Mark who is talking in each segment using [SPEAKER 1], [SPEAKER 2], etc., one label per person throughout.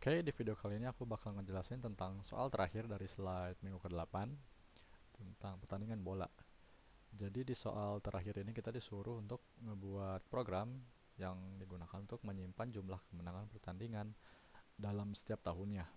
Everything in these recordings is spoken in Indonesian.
[SPEAKER 1] Oke, di video kali ini aku bakal ngejelasin tentang soal terakhir dari slide minggu ke-8 tentang pertandingan bola. Jadi di soal terakhir ini kita disuruh untuk ngebuat program yang digunakan untuk menyimpan jumlah kemenangan pertandingan dalam setiap tahunnya.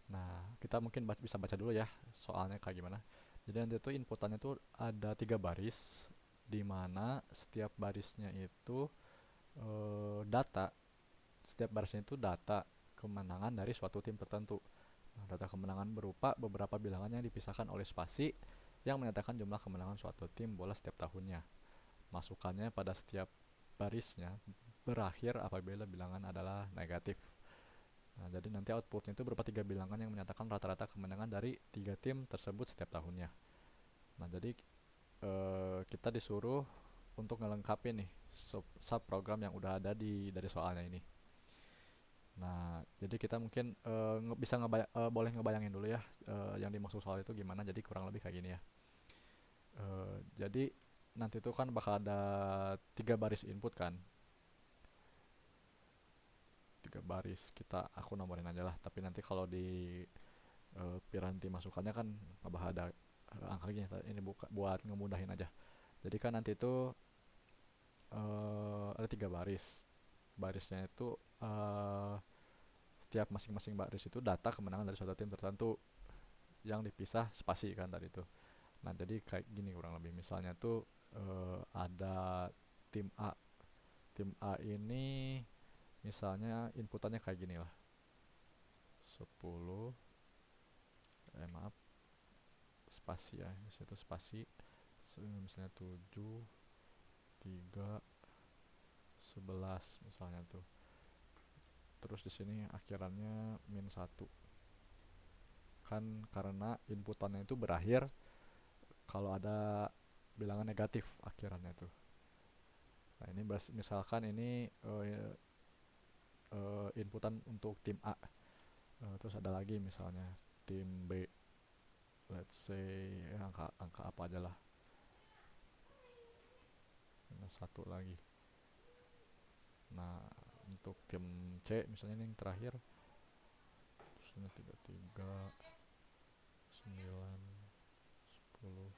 [SPEAKER 1] Nah, kita mungkin bisa baca dulu ya soalnya kayak gimana. Jadi nanti itu inputannya tuh ada 3 baris, di mana setiap barisnya itu data. Setiap barisnya itu data kemenangan dari suatu tim tertentu. Nah, data kemenangan berupa beberapa bilangan yang dipisahkan oleh spasi yang menyatakan jumlah kemenangan suatu tim bola setiap tahunnya. Masukannya pada setiap barisnya berakhir apabila bilangan adalah negatif. Nah, jadi nanti outputnya itu berupa 3 bilangan yang menyatakan rata-rata kemenangan dari 3 tim tersebut setiap tahunnya. Nah, jadi kita disuruh untuk ngelengkapin nih sub program yang udah ada dari soalnya ini. Nah, jadi kita mungkin bisa boleh ngebayangin dulu ya yang dimaksud soal itu gimana. Jadi kurang lebih kayak gini ya. Jadi nanti itu kan bakal ada 3 baris input kan. 3 baris aku nomborin aja lah. Tapi nanti kalau di piranti masukannya kan bakal ada angkanya. Ini buat ngemudahin aja. Jadi kan nanti itu ada 3 baris. Barisnya itu setiap masing-masing baris itu data kemenangan dari suatu tim tertentu yang dipisah spasi kan tadi itu. Nah, jadi kayak gini kurang lebih. Misalnya tuh ada tim A. Tim A ini misalnya inputannya kayak gini lah. 10 maaf, spasi ya. Di situ spasi. Misalnya 7 3 11 misalnya tuh. Terus di sini akhirannya -1. Kan karena inputannya itu berakhir kalau ada bilangan negatif akhirannya tuh. Nah, ini misalkan ini inputan untuk tim A. Terus ada lagi misalnya tim B, let's say angka apa aja lah, satu lagi. Nah, untuk tim C misalnya ini yang terakhir, terus ini 33 9 10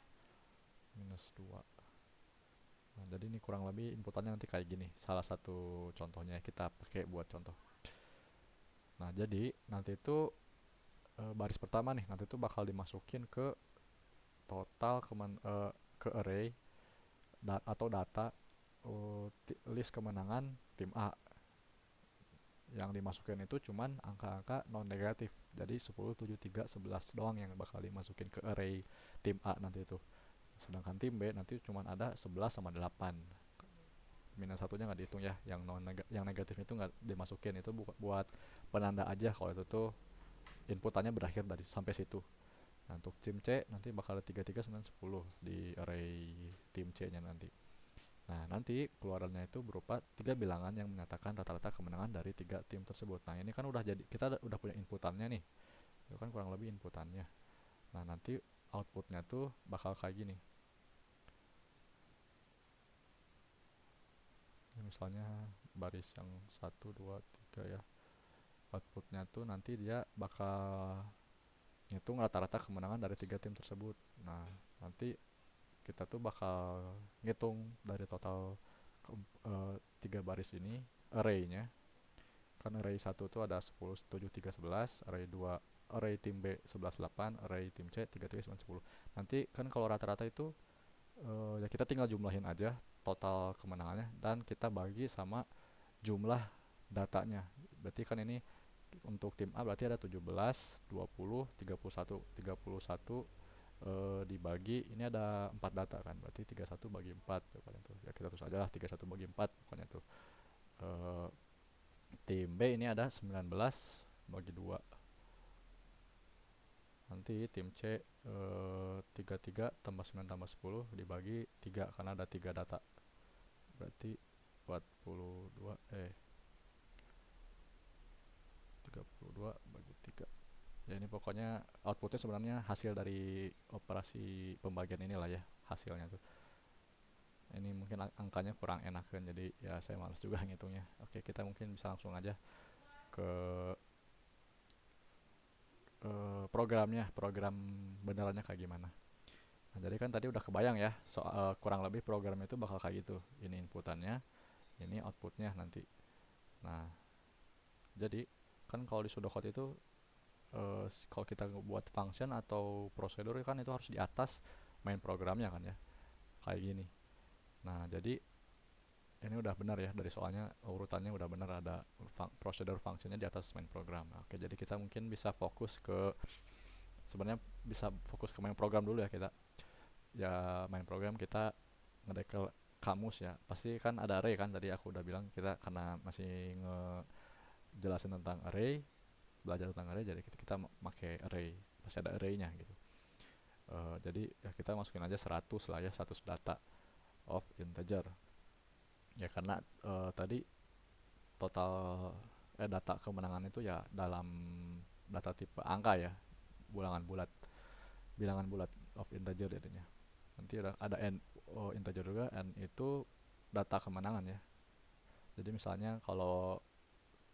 [SPEAKER 1] -2. Nah, jadi ini kurang lebih inputannya nanti kayak gini. Salah satu contohnya kita pakai buat contoh. Nah, jadi nanti itu baris pertama nih nanti itu bakal dimasukin ke total ke array atau data list kemenangan tim A. Yang dimasukin itu cuman angka-angka non negatif. Jadi 10 7 3 11 doang yang bakal dimasukin ke array tim A nanti itu. Sedangkan tim B nanti cuman ada 11 sama 8. Minus satunya nggak dihitung ya. Yang negatif itu nggak dimasukin, itu buat penanda aja kalau itu tuh inputannya berakhir dari sampai situ. Nah, untuk tim C nanti bakal ada 33 9 10 di array tim C-nya nanti. Nah, nanti keluarannya itu berupa 3 bilangan yang menyatakan rata-rata kemenangan dari 3 tim tersebut. Nah, ini kan udah jadi kita udah punya inputannya nih. Itu kan kurang lebih inputannya. Nah, nanti outputnya tuh bakal kayak gini. Misalnya baris yang 1 2 3 ya. Outputnya tuh nanti dia bakal ngitung rata-rata kemenangan dari 3 tim tersebut. Nah, nanti kita tuh bakal ngitung dari total 3 baris ini array-nya. Kan array 1 tuh ada 10 7 3 11, array 2 array tim B 11 8, array tim C 3 3 9 10. Nanti kan kalau rata-rata itu ya kita tinggal jumlahin aja total kemenangannya dan kita bagi sama jumlah datanya. Berarti kan ini untuk tim A berarti ada 17, 20, 31. 31 dibagi ini ada 4 data kan. Berarti 31 bagi 4 pokoknya tuh. Ya kita tulis aja lah 31 bagi 4 pokoknya tuh. Eh, tim B ini ada 19 bagi 2. Nanti tim C 33 tambah 9 tambah 10 dibagi 3 karena ada 3 data. Berarti 42 32 bagi 3. Ya ini pokoknya outputnya sebenarnya hasil dari operasi pembagian inilah ya hasilnya tuh. Ini mungkin angkanya kurang enak kan, jadi ya saya malas juga ngitungnya. Oke, kita mungkin bisa langsung aja ke programnya, program benerannya kayak gimana. Nah, jadi kan tadi udah kebayang ya, soal kurang lebih program itu bakal kayak gitu. Ini inputannya, ini outputnya nanti. Nah, jadi kan kalau di pseudocode itu kalau kita buat function atau prosedur kan itu harus di atas main programnya kan ya, kayak gini. Nah, jadi ini udah benar ya, dari soalnya urutannya udah benar, ada prosedur functionnya di atas main program. Nah, oke, jadi kita mungkin bisa fokus ke, sebenarnya bisa fokus ke main program dulu ya kita. Ya main program kita ngedekel kamus ya. Pasti kan ada array kan, tadi aku udah bilang kita karena masih ngejelasin tentang array, belajar tentang array, jadi kita pakai array. Pasti ada arraynya gitu. Jadi ya kita masukin aja 100 lah ya, 100 data of integer. Ya karena tadi total data kemenangan itu ya dalam data tipe angka ya, bilangan bulat, bilangan bulat of integer jadinya. Nanti ada n integer juga, n itu data kemenangan ya. Jadi misalnya kalau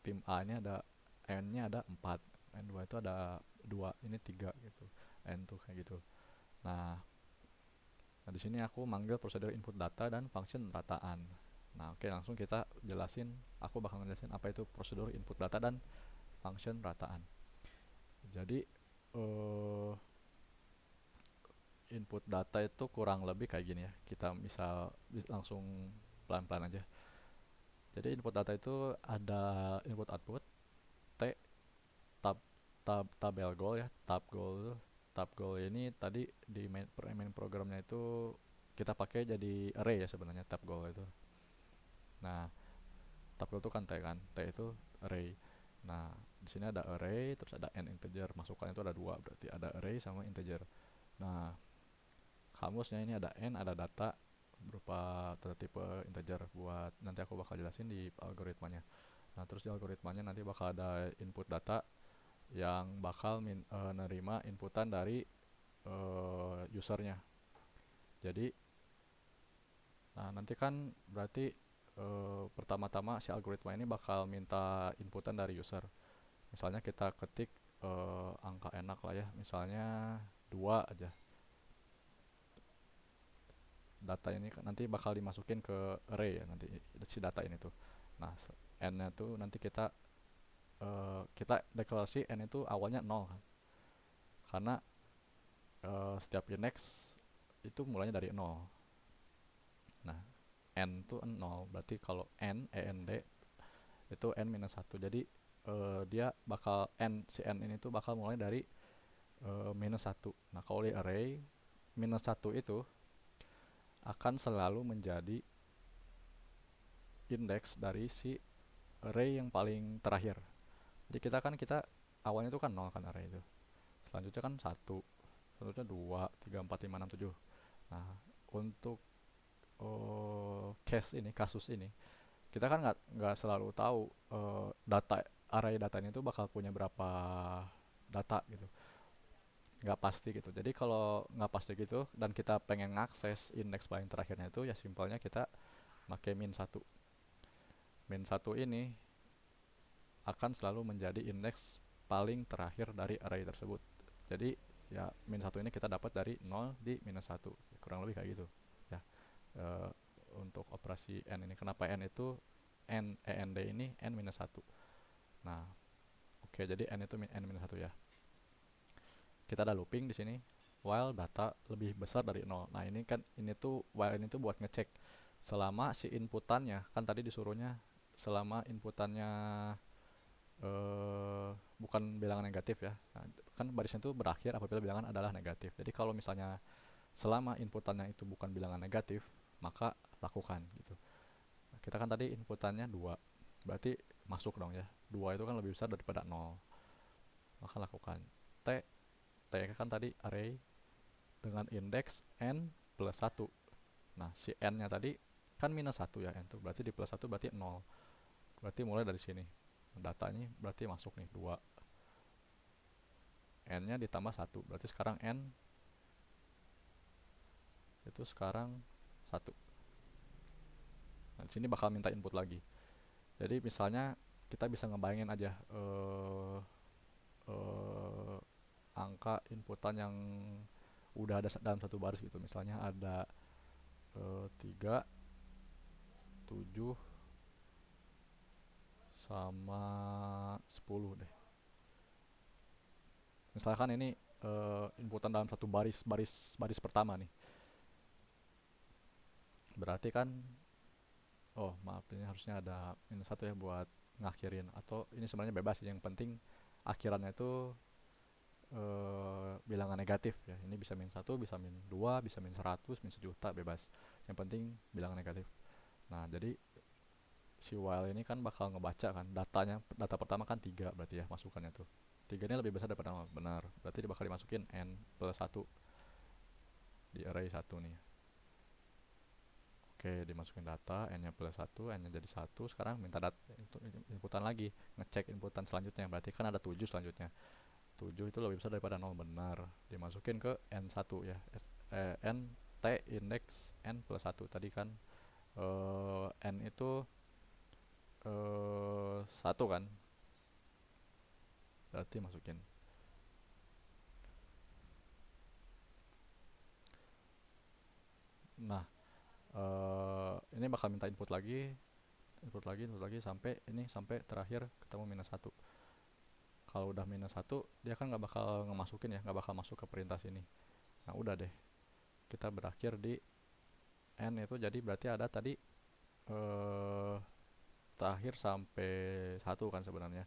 [SPEAKER 1] tim A ini ada n-nya ada 4, n2 itu ada 2, ini 3 gitu. N tuh kayak gitu. Nah, di sini aku manggil prosedur input data dan function rataan. Nah, oke, langsung kita jelasin, aku bakal ngejelasin apa itu prosedur input data dan function rataan. Jadi input data itu kurang lebih kayak gini ya. Kita misal langsung pelan-pelan aja. Jadi input data itu ada input output, T, tab tabel goal ya, tab goal ini tadi di main programnya itu kita pakai jadi array ya sebenarnya tab goal itu. Nah, tab goal itu kan T itu array. Nah, di sini ada array, terus ada n integer, masukannya itu ada dua, berarti ada array sama integer. Nah, kamusnya ini ada n, ada data berupa data tipe integer, buat nanti aku bakal jelasin di algoritmanya. Nah, terus di algoritmanya nanti bakal ada input data yang bakal nerima inputan dari usernya. Jadi, nah nanti kan berarti pertama-tama si algoritma ini bakal minta inputan dari user. Misalnya kita ketik angka enak lah ya, misalnya 2 aja. Data ini nanti bakal dimasukin ke array ya, nanti si data ini tuh. Nah, n-nya tuh nanti kita deklarasi n itu awalnya 0 kan. Karena setiap index itu mulainya dari 0. Nah, n itu 0, berarti kalau end itu n minus 1. Jadi dia bakal si n ini tuh bakal mulai dari minus 1. Nah, kalau di array minus 1 itu akan selalu menjadi indeks dari si array yang paling terakhir. Jadi kita awalnya itu kan 0 kan array itu. Selanjutnya kan 1, selanjutnya 2, 3, 4, 5, 6, 7. Nah, untuk kasus ini kita kan nggak selalu tahu array data ini tuh bakal punya berapa data gitu, nggak pasti gitu. Jadi kalau nggak pasti gitu dan kita pengen ngakses indeks paling terakhirnya itu, ya simpelnya kita pakai min satu ini akan selalu menjadi indeks paling terakhir dari array tersebut. Jadi ya min satu ini kita dapat dari 0 di minus 1, kurang lebih kayak gitu ya. Eh, untuk operasi n ini, kenapa n itu end ini n minus 1. Nah, oke, jadi n itu n minus 1 ya. Kita ada looping di sini while data lebih besar dari 0. Nah, ini kan while ini tuh buat ngecek selama si inputannya, kan tadi disuruhnya selama inputannya bukan bilangan negatif ya. Nah, kan barisnya itu berakhir apabila bilangan adalah negatif. Jadi kalau misalnya selama inputannya itu bukan bilangan negatif, maka lakukan gitu. Nah, kita kan tadi inputannya 2, berarti masuk dong ya. 2 itu kan lebih besar daripada 0, maka lakukan t. T kan tadi array dengan indeks n plus 1. Nah, si n nya tadi kan minus 1 ya, n itu berarti di plus 1 berarti 0, berarti mulai dari sini datanya berarti masuk nih 2, n nya ditambah 1, berarti sekarang n itu sekarang 1. Nah, di sini bakal minta input lagi. Jadi misalnya kita bisa ngebayangin aja eh, angka inputan yang udah ada dalam satu baris gitu. Misalnya ada 3, 7, sama 10 deh. Misalkan ini inputan dalam satu baris pertama nih. Berarti kan, oh maaf, ini harusnya ada minus 1 ya buat ngakhirin. Atau ini sebenarnya bebas sih, yang penting akhirannya itu bilangan negatif ya. Ini bisa min 1, bisa min 2, bisa min 100, min sejuta, bebas. Yang penting bilangan negatif. Nah, jadi si while ini kan bakal ngebaca kan data pertama kan 3 berarti ya masukannya tuh. 3 ini lebih besar daripada 0, benar. Berarti dia bakal dimasukin n plus 1 di array 1 nih. Oke, dimasukin data, n-nya plus 1, n-nya jadi 1. Sekarang minta inputan lagi, ngecek inputan selanjutnya. Berarti kan ada 7 selanjutnya. 7 itu lebih besar daripada 0, benar. Dimasukin ke n1 ya. N t indeks n plus 1. Tadi kan n itu 1 kan. Berarti masukin. Nah, ini bakal minta input lagi sampai ini, sampai terakhir ketemu minus 1. Kalau udah minus 1, dia kan nggak bakal ngemasukin ya, nggak bakal masuk ke perintah sini. Nah, udah deh. Kita berakhir di n itu, jadi berarti ada tadi terakhir sampai 1 kan sebenarnya.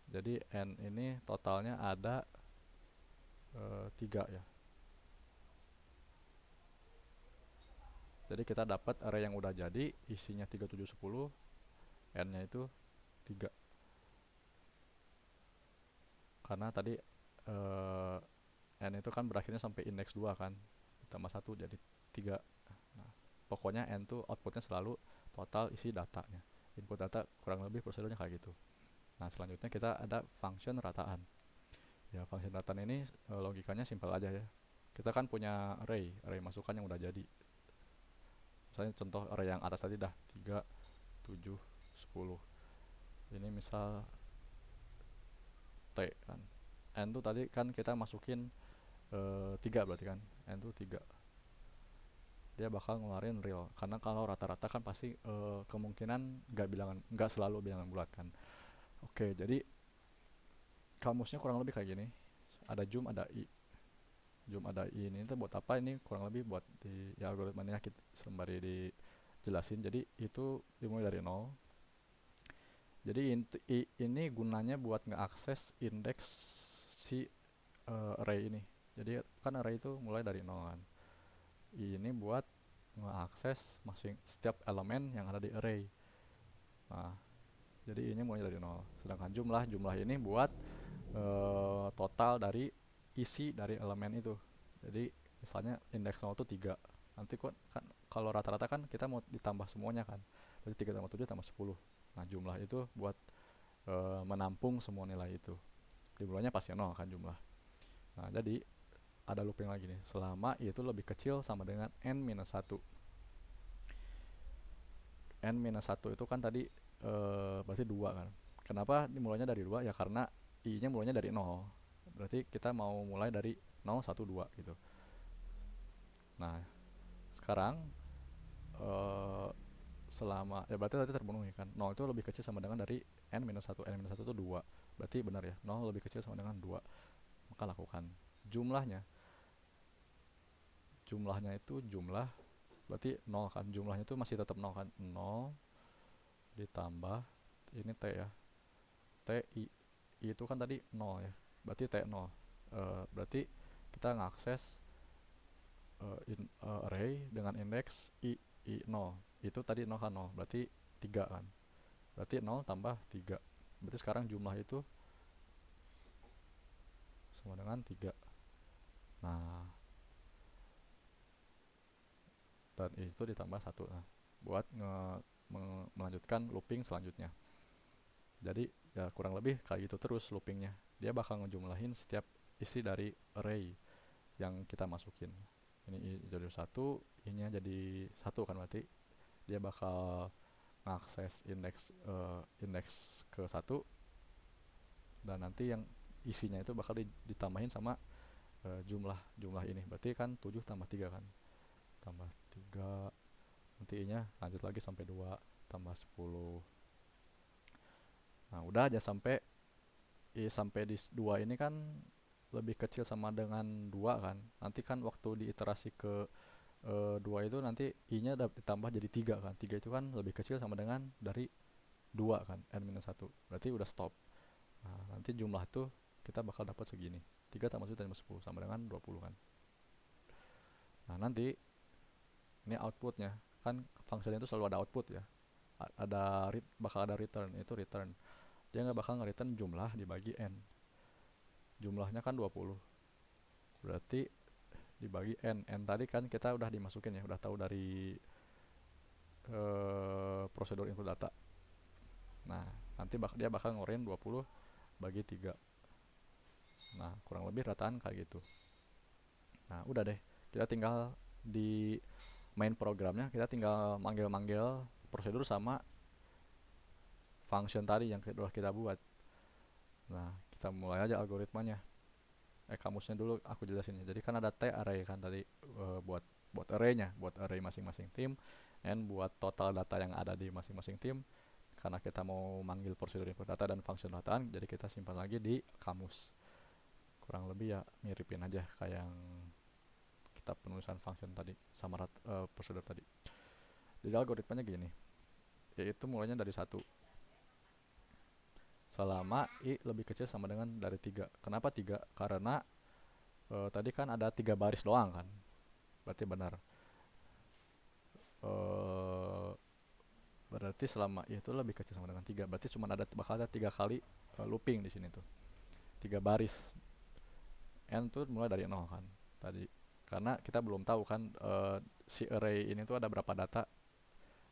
[SPEAKER 1] Jadi n ini totalnya ada 3 ya. Jadi kita dapat array yang udah jadi, isinya 3, 7, 10, n-nya itu 3. Karena tadi n itu kan berakhirnya sampai indeks 2 kan, ditambah 1 jadi 3. Nah, pokoknya n tuh outputnya selalu total isi datanya. Input data kurang lebih prosedurnya kayak gitu. Nah, selanjutnya kita ada function rataan. Ya, function rataan ini logikanya simpel aja ya. Kita kan punya array masukan yang udah jadi. Misalnya contoh array yang atas tadi dah 3, 7, 10. Ini misal T kan. N tuh tadi kan kita masukin 3 berarti kan. N tuh 3. Dia bakal ngeluarin real. Karena kalau rata-rata kan pasti kemungkinan nggak selalu bilangan bulat kan. Oke, jadi kamusnya kurang lebih kayak gini. Ada zoom, ada i. Zoom, ada i ini tuh buat apa? Ini kurang lebih buat di ya algoritmanya kita sembari dijelasin. Jadi itu dimulai dari 0. Jadi ini gunanya buat ngeakses indeks si array ini. Jadi kan array itu mulai dari 0 kan. Ini buat ngeakses setiap elemen yang ada di array. Nah, jadi ini mulai dari 0. Sedangkan jumlah ini buat total dari isi dari elemen itu. Jadi misalnya indeks 0 itu 3. Nanti kok kan kalau rata-rata kan kita mau ditambah semuanya kan. Berarti 3 tambah 7 tambah 10. Nah, jumlah itu buat menampung semua nilai itu. Dimulainya pasti 0 kan jumlah. Nah, jadi ada looping lagi nih. Selama itu lebih kecil sama dengan n-1. n-1 itu kan tadi berarti 2 kan. Kenapa dimulainya dari 2? Ya karena i-nya mulainya dari 0. Berarti kita mau mulai dari 0, 1, 2 gitu. Nah, sekarang selama ya berarti tadi terpenuhi kan. 0 itu lebih kecil sama dengan dari n-1. n-1 itu 2. Berarti benar ya, 0 lebih kecil sama dengan 2. Maka lakukan jumlahnya. Jumlahnya itu jumlah berarti 0 kan. Jumlahnya itu masih tetap 0 kan. 0 ditambah ini t ya. T i itu kan tadi 0 ya. Berarti t 0. Berarti kita ngakses array dengan indeks i 0. Itu tadi 0 kan 0. Berarti 3 kan. Berarti 0 tambah 3. Berarti sekarang jumlah itu sama dengan 3. Nah, dan itu ditambah 1. Nah, buat melanjutkan looping selanjutnya. Jadi ya kurang lebih kayak gitu terus loopingnya. Dia bakal ngejumlahin setiap isi dari array yang kita masukin. Ini i jadi 1, i-nya jadi 1 kan, berarti dia bakal mengakses indeks ke satu, dan nanti yang isinya itu bakal ditambahin sama jumlah ini. Berarti kan 7 tambah 3 kan. Tambah 3, nanti nya lanjut lagi sampai 2, tambah 10. Nah, udah aja sampai di 2 ini kan lebih kecil sama dengan 2 kan. Nanti kan waktu diiterasi ke 2 itu nanti i-nya ditambah jadi 3 kan. 3 itu kan lebih kecil sama dengan dari 2 kan, n-1. Berarti udah stop. Nah, nanti jumlah tuh kita bakal dapat segini. 3 tambah 1 tambah 10 sama dengan 20 kan. Nah, nanti ini outputnya. Kan function itu selalu ada output ya. Bakal ada return, itu return. Dia nggak bakal nge-return jumlah dibagi n. Jumlahnya kan 20. Berarti dibagi n. N tadi kan kita udah dimasukin ya, udah tahu dari prosedur input data. Nah, nanti dia bakal ngorein 20 bagi 3. Nah, kurang lebih rataan kayak gitu. Nah, udah deh. Kita tinggal di main programnya, kita tinggal manggil-manggil prosedur sama function tadi yang udah kita buat. Nah, kita mulai aja algoritmanya. Kamusnya dulu aku jelasin ya. Jadi kan ada T array kan tadi, buat array-nya, buat array masing-masing tim, and buat total data yang ada di masing-masing tim. Karena kita mau manggil prosedur input data dan function dataan, jadi kita simpan lagi di kamus. Kurang lebih ya miripin aja kayak yang kita penulisan function tadi sama prosedur tadi. Jadi algoritmanya gini, yaitu mulainya dari 1 selama i lebih kecil sama dengan dari 3. Kenapa 3? Karena tadi kan ada 3 baris doang kan, berarti benar. Berarti selama i itu lebih kecil sama dengan 3, berarti bakal ada 3 kali looping di sini tuh. 3 baris. N tuh mulai dari 0 kan tadi. Karena kita belum tahu kan si array ini tuh ada berapa data.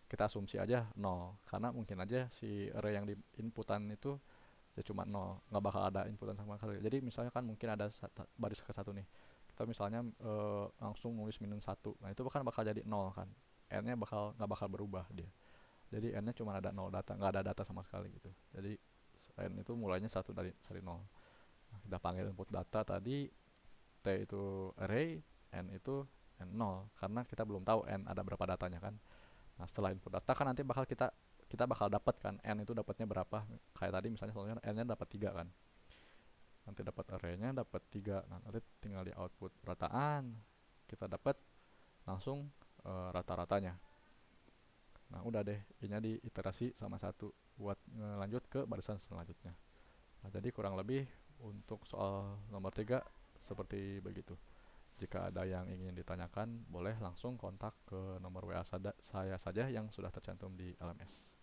[SPEAKER 1] Kita asumsi aja 0, karena mungkin aja si array yang di inputan itu ya cuma 0, nggak bakal ada inputan sama sekali. Jadi misalnya kan mungkin ada baris ke 1 nih, kita misalnya langsung nulis -1, nah itu bakal jadi 0 kan. N nya nggak bakal berubah dia, jadi n nya cuma ada 0 data, nggak ada data sama sekali gitu. Jadi n itu mulainya 1 dari 0. Nah, kita panggil input data tadi, t itu array, n itu n0, karena kita belum tahu n ada berapa datanya kan. Nah, setelah input data kan nanti kita bakal dapat kan n itu dapatnya berapa. Kayak tadi misalnya soalnya n-nya dapat 3 kan. Nanti dapat array-nya dapat 3. Nah, nanti tinggal di output rataan, kita dapat langsung rata-ratanya. Nah, udah deh, ini diiterasi sama 1 buat lanjut ke barisan selanjutnya. Nah, jadi kurang lebih untuk soal nomor 3 seperti begitu. Jika ada yang ingin ditanyakan, boleh langsung kontak ke nomor WA saya saja yang sudah tercantum di LMS.